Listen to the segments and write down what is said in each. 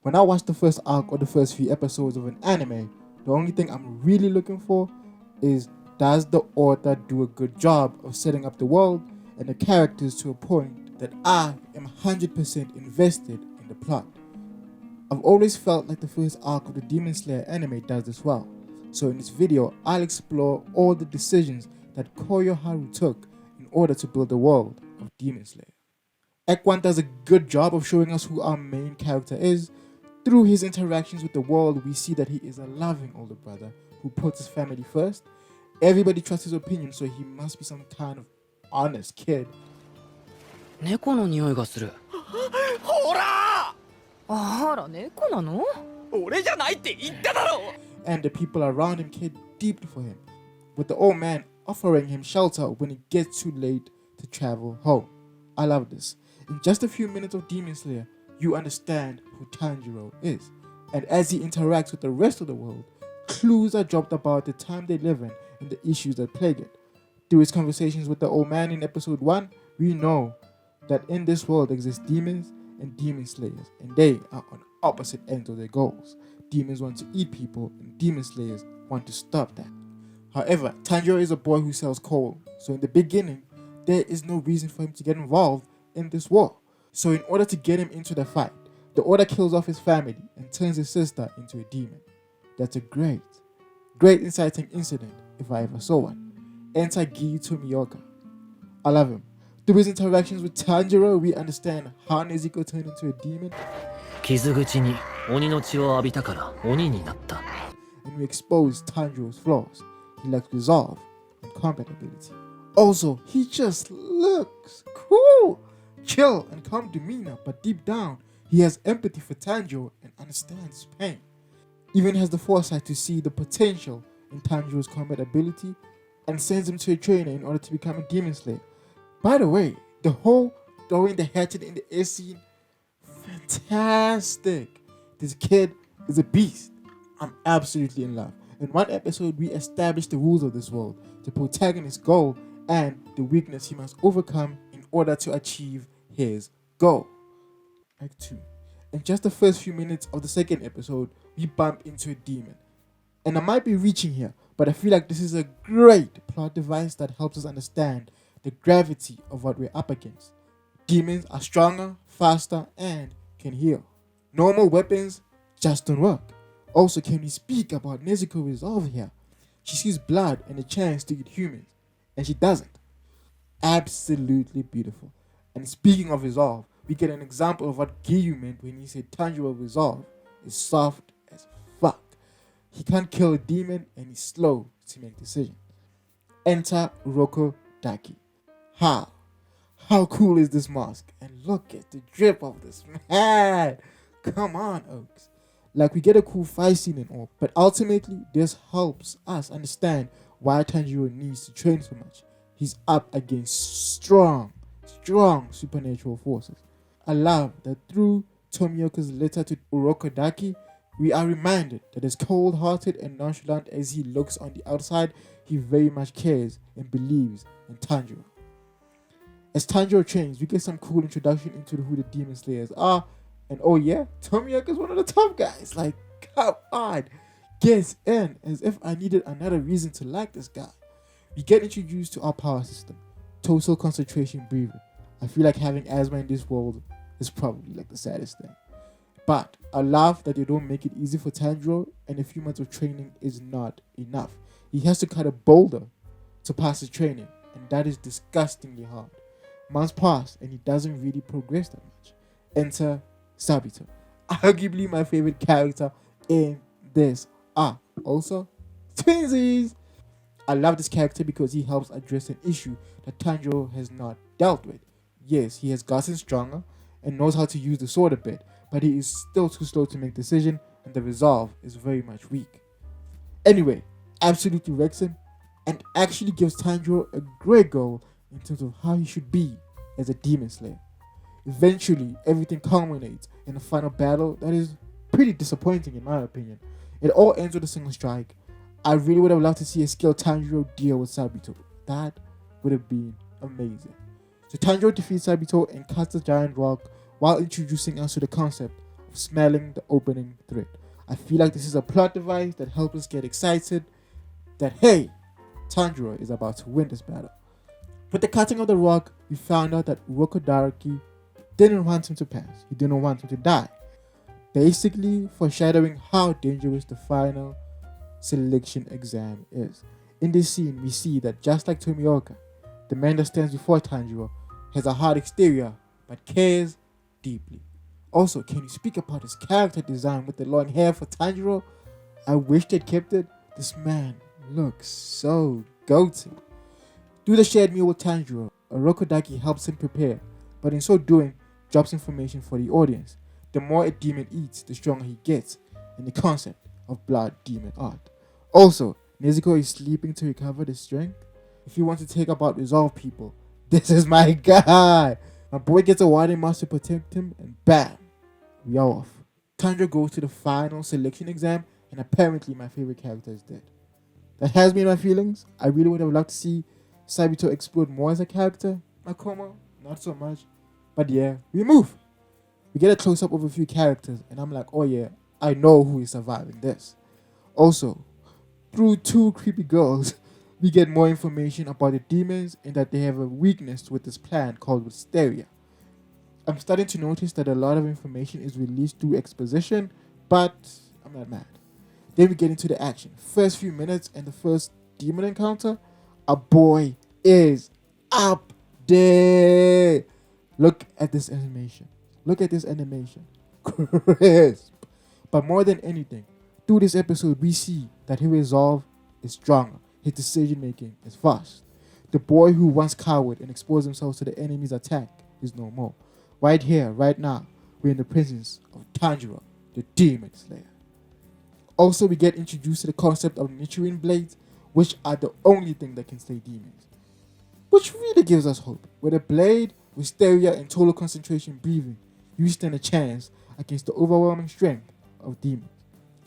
When I watch the first arc or the first few episodes of an anime, the only thing I'm really looking for is, does the author do a good job of setting up the world and the characters to a point that I am 100% invested in the plot. I've always felt like the first arc of the Demon Slayer anime does this well. So in this video, I'll explore all the decisions that Koyoharu took in order to build the world of Demon Slayer. Act 1 does a good job of showing us who our main character is. Through his interactions with the world, we see that he is a loving older brother who puts his family first. Everybody trusts his opinion, so he must be some kind of honest kid. 猫の匂いがする。ほらあら、猫なの？俺じゃないって言っただろ And the people around him care deeply for him, with the old man offering him shelter when it gets too late to travel home. I love this. In just a few minutes of Demon Slayer, you understand who Tanjiro is. And as he interacts with the rest of the world, clues are dropped about the time they live in and the issues that plague it. Through his conversations with the old man in episode 1, we know that in this world exist demons and demon slayers, and they are on opposite ends of their goals. Demons want to eat people, and demon slayers want to stop that. However, Tanjiro is a boy who sells coal, so in the beginning, there is no reason for him to get involved in this war. So in order to get him into the fight, the Order kills off his family and turns his sister into a demon. That's a great inciting incident if I ever saw one. Enter Giyu Tomioka. I love him. Through his interactions with Tanjiro, we understand how Nezuko turned into a demon, 傷口に鬼の血を浴びたから鬼になった。 and we expose Tanjiro's flaws. He lacks resolve and combat ability. Also, he just looks cool. Chill and calm demeanor, but deep down, he has empathy for Tanjiro and understands his pain. Even has the foresight to see the potential in Tanjiro's combat ability and sends him to a trainer in order to become a demon slayer. By the way, the whole throwing the hatchet in the air scene, fantastic. This kid is a beast. I'm absolutely in love. In one episode, we established the rules of this world, the protagonist's goal, and the weakness he must overcome in order to achieve his goal. Act 2. In just the first few minutes of the second episode, we bump into a demon. And I might be reaching here, but I feel like this is a great plot device that helps us understand the gravity of what we're up against. Demons are stronger, faster, and can heal. Normal weapons just don't work. Also, can we speak about Nezuko's resolve here? She sees blood and a chance to eat humans, and she doesn't. Absolutely beautiful. And speaking of resolve, we get an example of what Giyu meant when he said Tanjiro's resolve is soft as fuck. He can't kill a demon and he's slow to make decisions. Enter Uroko Daki. How cool is this mask? And look at the drip of this man. Come on, Oaks. Like, we get a cool fight scene and all, but ultimately this helps us understand why Tanjiro needs to train so much. He's up against strong supernatural forces. I love that through Tomioka's letter to Urokodaki, we are reminded that as cold-hearted and nonchalant as he looks on the outside, he very much cares and believes in Tanjiro. As Tanjiro trains, we get some cool introduction into who the Demon Slayers are, and oh yeah, Tomioka's one of the top guys. Like, come on, gets in as if I needed another reason to like this guy. We get introduced to our power system, total concentration breathing. I feel like having asthma in this world is probably like the saddest thing. But I love that they don't make it easy for Tanjiro, and a few months of training is not enough. He has to cut a boulder to pass his training, and that is disgustingly hard. Months pass, and he doesn't really progress that much. Enter Sabito, arguably my favorite character in this arc. Also, twinsies! I love this character because he helps address an issue that Tanjiro has not dealt with. Yes, he has gotten stronger and knows how to use the sword a bit, but he is still too slow to make decisions, and the resolve is very much weak. Anyway, absolutely wrecks him and actually gives Tanjiro a great goal in terms of how he should be as a demon slayer. Eventually, everything culminates in a final battle that is pretty disappointing in my opinion. It all ends with a single strike. I really would have loved to see a skilled Tanjiro deal with Sabito. That would have been amazing. So Tanjiro defeats Sabito and cuts the giant rock while introducing us to the concept of smelling the opening thread. I feel like this is a plot device that helps us get excited that, hey, Tanjiro is about to win this battle. With the cutting of the rock, we found out that Urokodaki didn't want him to pass. He didn't want him to die. Basically foreshadowing how dangerous the final selection exam is. In this scene, we see that just like Tomioka, the man that stands before Tanjiro has a hard exterior but cares deeply. Also, can you speak about his character design with the long hair for Tanjiro? I wish they'd kept it. This man looks so goated. Through the shared meal with Tanjiro, Orokodaki helps him prepare, but in so doing, drops information for the audience. The more a demon eats, the stronger he gets, in the concept of blood demon art. Also, Nezuko is sleeping to recover the strength. If you want to take about resolve people, this is my guy. My boy gets a warding mask to protect him, and bam, we are off. Tanjiro goes to the final selection exam, and apparently my favorite character is dead. That has me in my feelings. I really would have loved to see Sabito explode more as a character. Makoma, not so much. But yeah, we move. We get a close-up of a few characters, and I'm like, oh yeah, I know who is surviving this. Also, through two creepy girls, we get more information about the demons and that they have a weakness with this plant called Wisteria. I'm starting to notice that a lot of information is released through exposition, but I'm not mad. Then we get into the action. First few minutes and the first demon encounter, our boy is up there. Look at this animation. Look at this animation. Crisp. But more than anything, through this episode, we see that his resolve is stronger. His decision making is fast. The boy who once cowered and exposed himself to the enemy's attack is no more. Right here, right now, we're in the presence of Tanjiro, the Demon Slayer. Also, we get introduced to the concept of Nichiren blades, which are the only thing that can slay demons. Which really gives us hope. With a blade, Wisteria, and total concentration breathing, you stand a chance against the overwhelming strength of demons.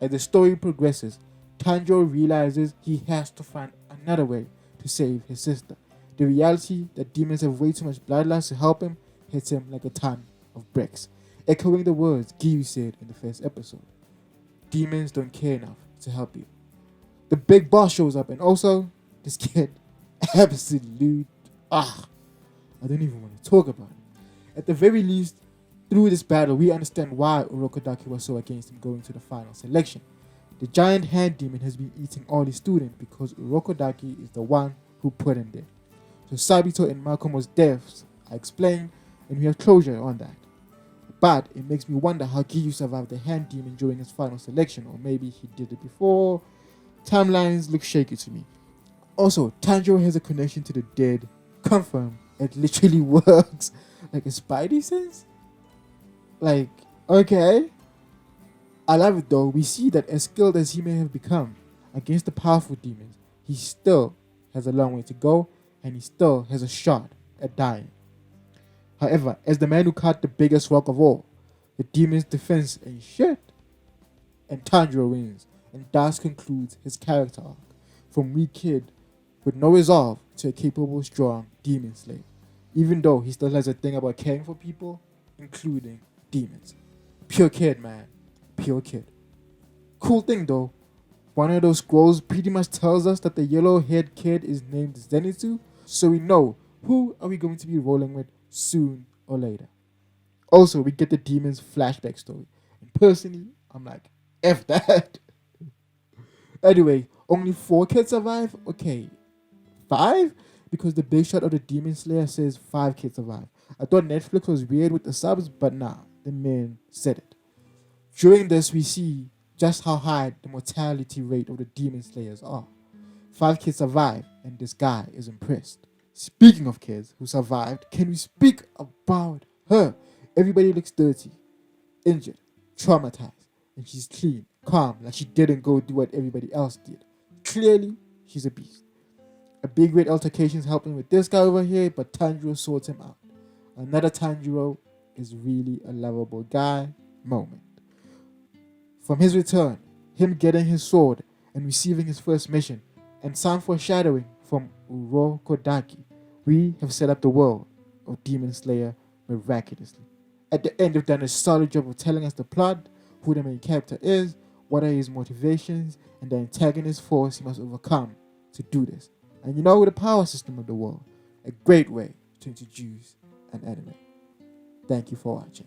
As the story progresses, Tanjiro realizes he has to find another way to save his sister. The reality that demons have way too much bloodlust to help him hits him like a ton of bricks, echoing the words Giyu said in the first episode. Demons don't care enough to help you. The big boss shows up, and also, this kid, absolute, I don't even want to talk about it. At the very least, through this battle, we understand why Urokodaki was so against him going to the final selection. The giant hand demon has been eating all his students because Urokodaki is the one who put him there. So Sabito and Makomo's deaths are explained, and we have closure on that. But it makes me wonder how Giyu survived the hand demon during his final selection, or maybe he did it before. Timelines look shaky to me. Also, Tanjiro has a connection to the dead. Confirm, it literally works like a spidey sense. Like, okay. I love it though. We see that as skilled as he may have become against the powerful demons, he still has a long way to go, and he still has a shot at dying. However, as the man who cut the biggest rock of all, the demon's defense ain't shit, and Tanjiro wins, and thus concludes his character arc, from weak kid with no resolve to a capable, strong demon slayer, even though he still has a thing about caring for people, including demons. Pure kid, man. Pure kid. Cool thing though, one of those scrolls pretty much tells us that the yellow-haired kid is named Zenitsu, so we know who are we going to be rolling with soon or later. Also, we get the demon's flashback story, and personally, I'm like, F that. Anyway, only 4 kids survive? Okay, 5? Because the big shot of the Demon Slayer says 5 kids survive. I thought Netflix was weird with the subs, but nah, the man said it. During this, we see just how high the mortality rate of the Demon Slayers are. 5 kids survive, and this guy is impressed. Speaking of kids who survived, can we speak about her? Everybody looks dirty, injured, traumatized, and she's clean, calm, like she didn't go do what everybody else did. Clearly, she's a beast. A big red altercation's helping with this guy over here, but Tanjiro sorts him out. Another Tanjiro is really a lovable guy moment. From his return, him getting his sword and receiving his first mission, and some foreshadowing from Urokodaki, we have set up the world of Demon Slayer miraculously. At the end, they've done a solid job of telling us the plot, who the main character is, what are his motivations, and the antagonist force he must overcome to do this. And you know, with the power system of the world, a great way to introduce an anime. Thank you for watching.